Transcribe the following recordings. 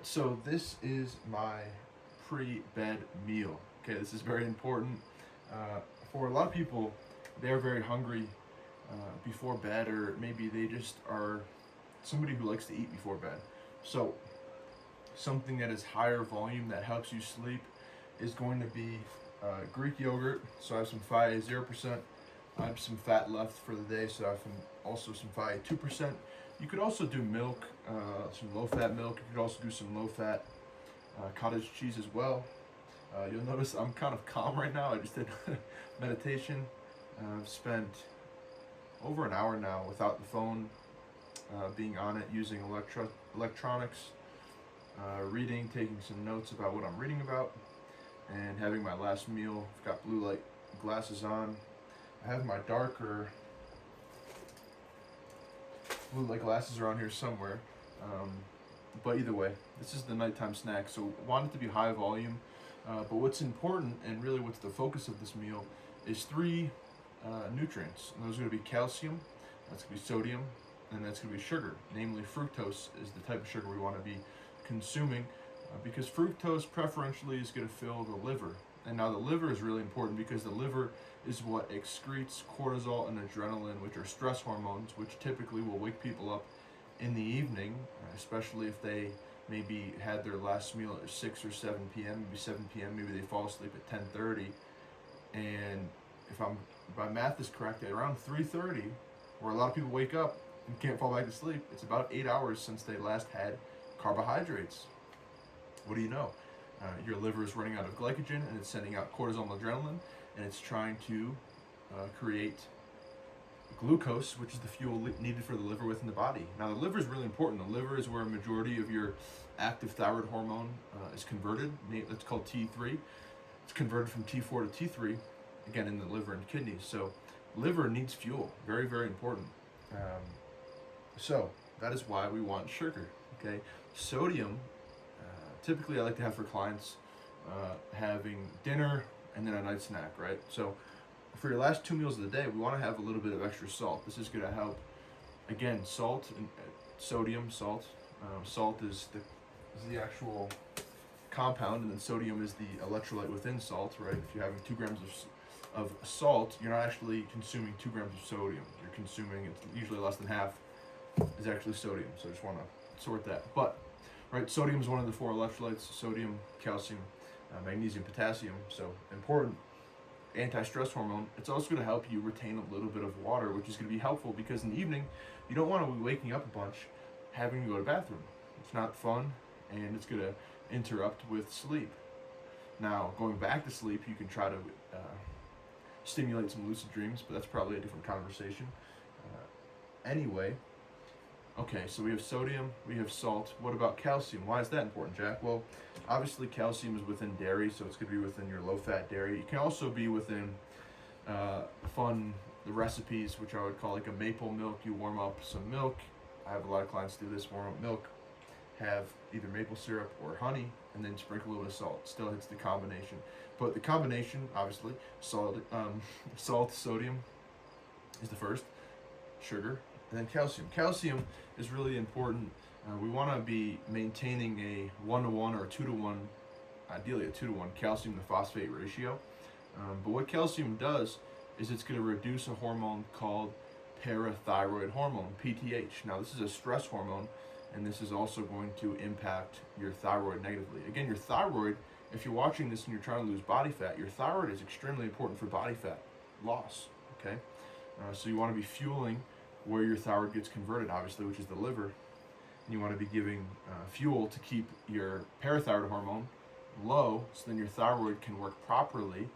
right, so this is my pre-bed meal. Okay, this is very important. For a lot of people, they're very hungry before bed, or maybe they just are somebody who likes to eat before bed. So, something that is higher volume that helps you sleep is going to be Greek yogurt. So, I have some Fae 0%. I have some fat left for the day, so I have also some Fae 2%. You could also do milk, some low fat milk. You could also do some low fat cottage cheese as well. You'll notice I'm kind of calm right now. I just did meditation. I've spent over an hour now without the phone, being on it, using electronics, reading, taking some notes about what I'm reading about, and having my last meal. I've got blue light glasses on. I have my darker blue light glasses around here somewhere. But either way, this is the nighttime snack. So want it to be high volume. But what's important, and really what's the focus of this meal, is three nutrients. And those are going to be calcium, that's going to be sodium, and that's going to be sugar. Namely, fructose is the type of sugar we want to be consuming, because fructose preferentially is going to fill the liver. And now the liver is really important because the liver is what excretes cortisol and adrenaline, which are stress hormones, which typically will wake people up in the evening, especially if they maybe had their last meal at 6 or 7 p.m., maybe 7 p.m., maybe they fall asleep at 10:30. And if my math is correct, at around 3:30, where a lot of people wake up and can't fall back to sleep, it's about 8 hours since they last had carbohydrates. What do you know? Your liver is running out of glycogen, and it's sending out cortisol and adrenaline, and it's trying to create glucose, which is the fuel needed for the liver within the body. Now, the liver is really important. The liver is where a majority of your active thyroid hormone is converted. That's called T3. It's converted from T4 to T3, again, in the liver and kidneys. So, liver needs fuel. Very, very important. So, that is why we want sugar. Okay, sodium. Typically, I like to have for clients having dinner and then a night snack, right? So, for your last 2 meals of the day, we want to have a little bit of extra salt. This is going to help. Again, salt and sodium, salt. Salt is the actual compound, and then sodium is the electrolyte within salt, right? If you're having 2 grams of salt, you're not actually consuming 2 grams of sodium. You're consuming, it's usually less than half is actually sodium. So I just want to sort that. But, right, sodium is one of the 4 electrolytes: sodium, calcium, magnesium, potassium. So important anti-stress hormone. It's also going to help you retain a little bit of water, which is going to be helpful because in the evening, you don't want to be waking up a bunch having to go to the bathroom. It's not fun, and it's going to interrupt with sleep. Now, going back to sleep, you can try to stimulate some lucid dreams, but that's probably a different conversation. Anyway, okay, so we have sodium, we have salt. What about calcium? Why is that important, Jack? Well, obviously calcium is within dairy, so it's going to be within your low-fat dairy. It can also be within the recipes, which I would call like a maple milk. You warm up some milk. I have a lot of clients do this: warm up milk, have either maple syrup or honey, and then sprinkle a little bit of salt. Still hits the combination. But the combination, obviously, salt, sodium is the first, sugar, and then calcium. Calcium is really important. We want to be maintaining a 1-to-1 or 2-to-1, ideally a 2-to-1 calcium to phosphate ratio. But what calcium does is it's going to reduce a hormone called parathyroid hormone, PTH. Now, this is a stress hormone, and this is also going to impact your thyroid negatively. Again, your thyroid, if you're watching this and you're trying to lose body fat, your thyroid is extremely important for body fat loss, okay? So you want to be fueling where your thyroid gets converted, obviously, which is the liver. And you want to be giving fuel to keep your parathyroid hormone low, so then your thyroid can work properly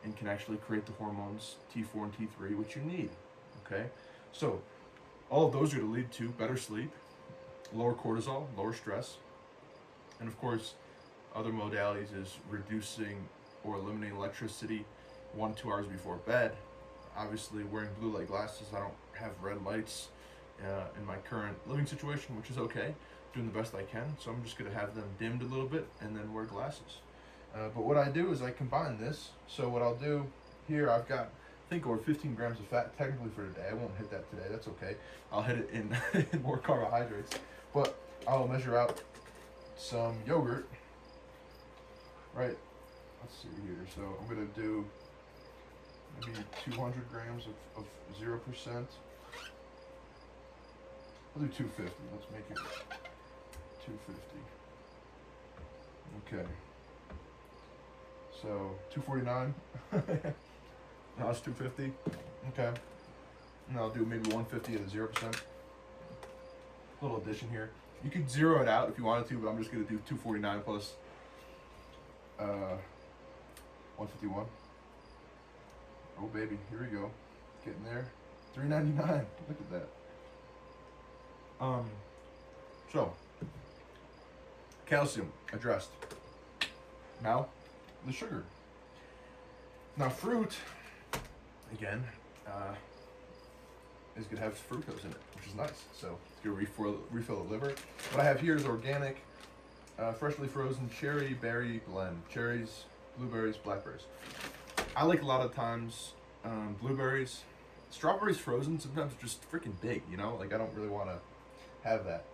and can actually create the hormones T4 and T3, which you need, okay? So all of those are going to lead to better sleep, lower cortisol, lower stress, and of course, other modalities is reducing or eliminating electricity 1-2 hours before bed. Obviously, wearing blue light glasses, I don't have red lights in my current living situation, which is okay. Doing the best I can, so I'm just going to have them dimmed a little bit and then wear glasses. But what I do is I combine this. So what I'll do here, I've got, I think, over 15 grams of fat technically for today. I won't hit that today. That's okay. I'll hit it in, in more carbohydrates. But I'll measure out some yogurt. Right. Let's see here. So I'm gonna do maybe 200 grams of 0%. I'll do 250. Let's make it 250. Okay. So 249. Now it's 250. Okay. And I'll do maybe 150 at a 0%. Little addition here. You could zero it out if you wanted to, but I'm just gonna do 249 plus 151. Oh baby, here we go. Getting there. $3.99. Look at that. So calcium addressed. Now the sugar. Now fruit, again, is gonna have fructose in it, which is nice. So it's gonna refill the liver. What I have here is organic, freshly frozen cherry berry blend. Cherries, blueberries, blackberries. I like a lot of times blueberries. Strawberries frozen sometimes are just freaking big, you know? Like I don't really want to have that.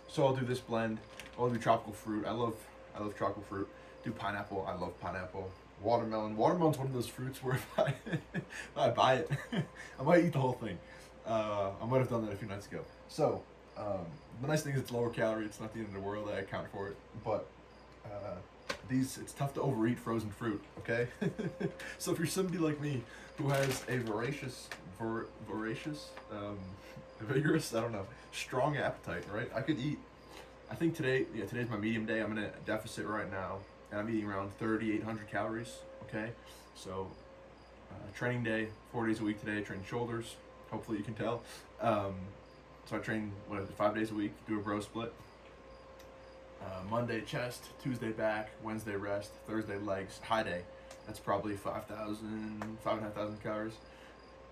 So I'll do this blend. I'll do tropical fruit. I love tropical fruit. Do pineapple. I love pineapple. Watermelon. Watermelon's one of those fruits where if I buy it, I might eat the whole thing. I might have done that a few nights ago. So the nice thing is it's lower calorie. It's not the end of the world. I account for it. But it's tough to overeat frozen fruit. Okay. So if you're somebody like me who has a vigorous, I don't know, strong appetite, right? I could eat. I think today's my medium day. I'm in a deficit right now, and I'm eating around 3,800 calories. Okay, so training day, 4 days a week today. I train shoulders. Hopefully you can tell. So I train 5 days a week. Do a bro split. Monday chest, Tuesday back, Wednesday rest, Thursday legs. High day. That's probably 5,500 calories.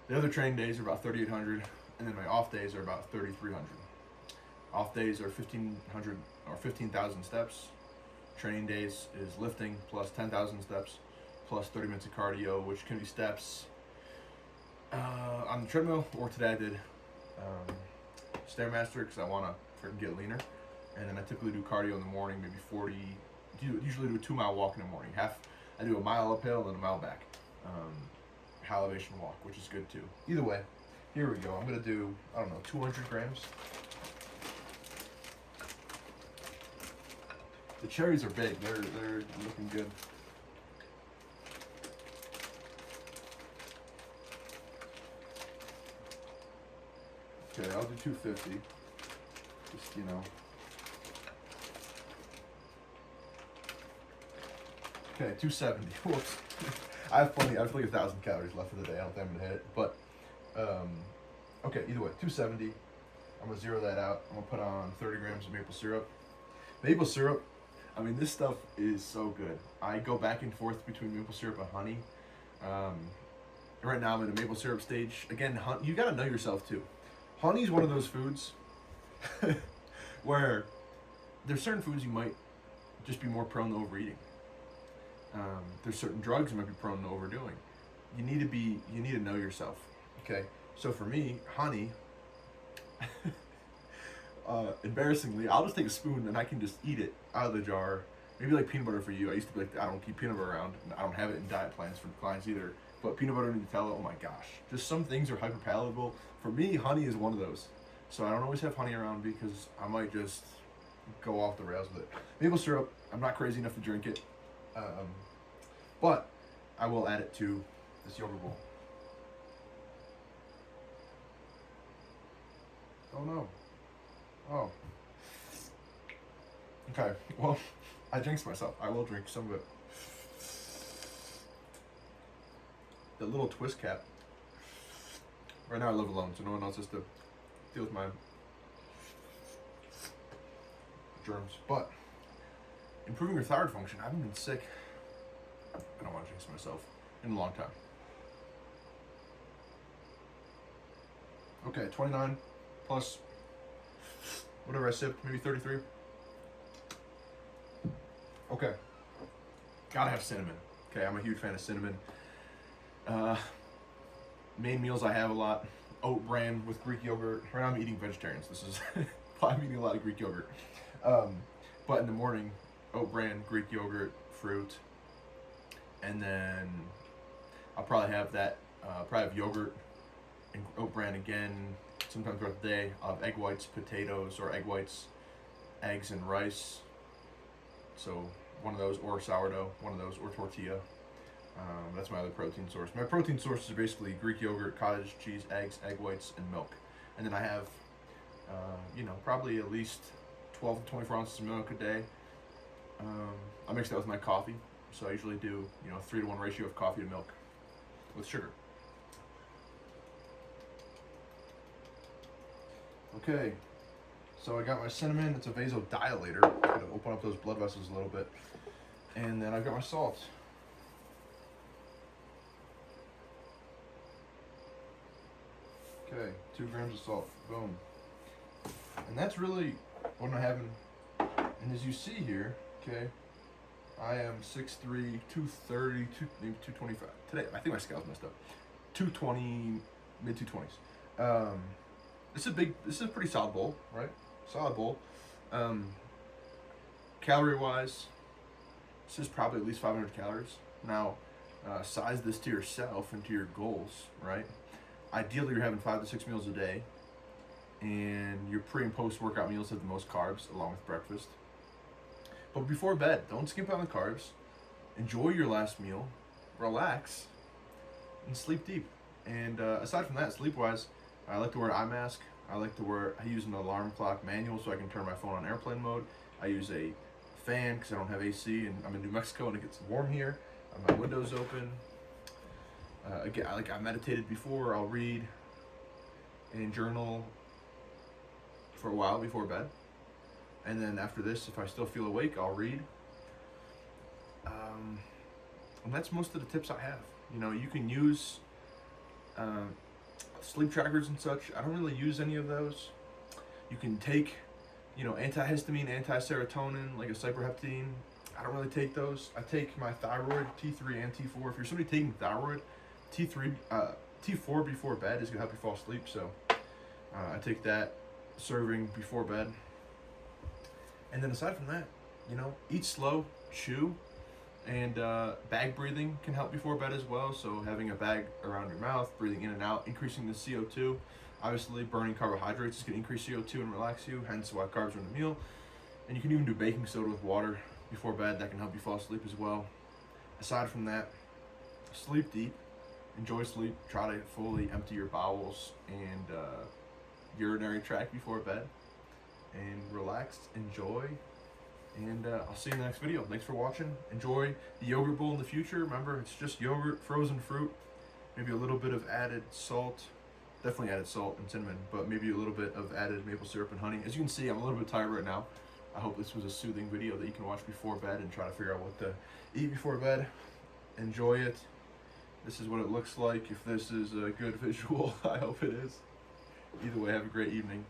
The other training days are about 3,800, and then my off days are about 3,300. Off days are 1,500 or 15,000 steps. Training days is lifting plus 10,000 steps plus 30 minutes of cardio, which can be steps on the treadmill, or today I did Stairmaster because I want to freaking get leaner. And then I typically do cardio in the morning, maybe 40. Usually do a 2 mile walk in the morning. I do a mile uphill and then a mile back. High elevation walk, which is good too. Either way, here we go. I'm gonna do 200 grams. The cherries are big. They're looking good. Okay, I'll do 250. Just Okay, 270. Whoops. I have like 1,000 calories left for the day. I don't think I'm gonna hit it, but okay. Either way, 270. I'm gonna zero that out. I'm gonna put on 30 grams of maple syrup. Maple syrup. I mean, this stuff is so good. I go back and forth between maple syrup and honey. Right now, I'm in a maple syrup stage. Again, you gotta know yourself too. Honey is one of those foods where there's certain foods you might just be more prone to overeating. There's certain drugs you might be prone to overdoing. You need to know yourself. Okay, so for me, honey. Embarrassingly, I'll just take a spoon and I can just eat it out of the jar. Maybe like peanut butter for you. I used to be like, I don't keep peanut butter around. I don't have it in diet plans for clients either. But peanut butter and Nutella, oh my gosh. Just some things are hyper palatable. For me, honey is one of those. So I don't always have honey around because I might just go off the rails with it. Maple syrup, I'm not crazy enough to drink it. But I will add it to this yogurt bowl. Oh no. Oh. Okay, well, I jinxed myself. I will drink some of it. The little twist cap. Right now I live alone, so no one else has to deal with my germs. But improving your thyroid function. I haven't been sick. I don't want to jinx myself in a long time. Okay, 29 plus whatever I sipped, maybe 33. Okay. Gotta have cinnamon. Okay, I'm a huge fan of cinnamon. Main meals I have a lot. Oat bran with Greek yogurt. Right now I'm eating vegetarians. This is why I'm eating a lot of Greek yogurt. But in the morning, oat bran, Greek yogurt, fruit, and then I'll probably have that. Probably have yogurt and oat bran again. Sometimes throughout the day, I'll have egg whites, potatoes, or egg whites, eggs, and rice. So one of those, or sourdough, one of those, or tortilla. That's my other protein source. My protein sources are basically Greek yogurt, cottage cheese, eggs, egg whites, and milk. And then I have, probably at least 12 to 24 ounces of milk a day. I mix that with my coffee. So I usually do, 3-to-1 ratio of coffee to milk with sugar. Okay, so I got my cinnamon. It's a vasodilator. I'm going to open up those blood vessels a little bit. And then I've got my salt. Okay, 2 grams of salt. Boom. And that's really what I'm having. And as you see here, okay, I am 6'3", 230, maybe 225. Today, I think my scale's messed up. 220, mid 220s. This is a pretty solid bowl, right? Solid bowl. Calorie wise, this is probably at least 500 calories. Now, size this to yourself and to your goals, right? Ideally, you're having 5 to 6 meals a day, and your pre and post workout meals have the most carbs along with breakfast. But before bed, don't skimp on the carbs. Enjoy your last meal, relax, and sleep deep. And aside from that, sleep-wise, I like to wear an eye mask. I use an alarm clock manual so I can turn my phone on airplane mode. I use a fan because I don't have AC, and I'm in New Mexico and it gets warm here. My window's open. Again, I meditated before. I'll read and journal for a while before bed. And then after this, if I still feel awake, I'll read. And that's most of the tips I have. You can use sleep trackers and such. I don't really use any of those. You can take, antihistamine, anti-serotonin, like a cyproheptadine. I don't really take those. I take my thyroid, T3 and T4. If you're somebody taking thyroid, T4 before bed is going to help you fall asleep. So I take that serving before bed. And then aside from that, eat slow, chew, and bag breathing can help before bed as well. So having a bag around your mouth, breathing in and out, increasing the CO2. Obviously, burning carbohydrates is going to increase CO2 and relax you, hence why carbs are in the meal. And you can even do baking soda with water before bed. That can help you fall asleep as well. Aside from that, sleep deep, enjoy sleep, try to fully empty your bowels and urinary tract before bed. And relax, enjoy, and I'll see you in the next video. Thanks for watching. Enjoy the yogurt bowl in the future. Remember, it's just yogurt, frozen fruit, maybe a little bit of added salt, definitely added salt and cinnamon, but maybe a little bit of added maple syrup and honey. As you can see, I'm a little bit tired right now. I hope this was a soothing video that you can watch before bed and try to figure out what to eat before bed. Enjoy it. This is what it looks like. If this is a good visual, I hope it is. Either way, have a great evening.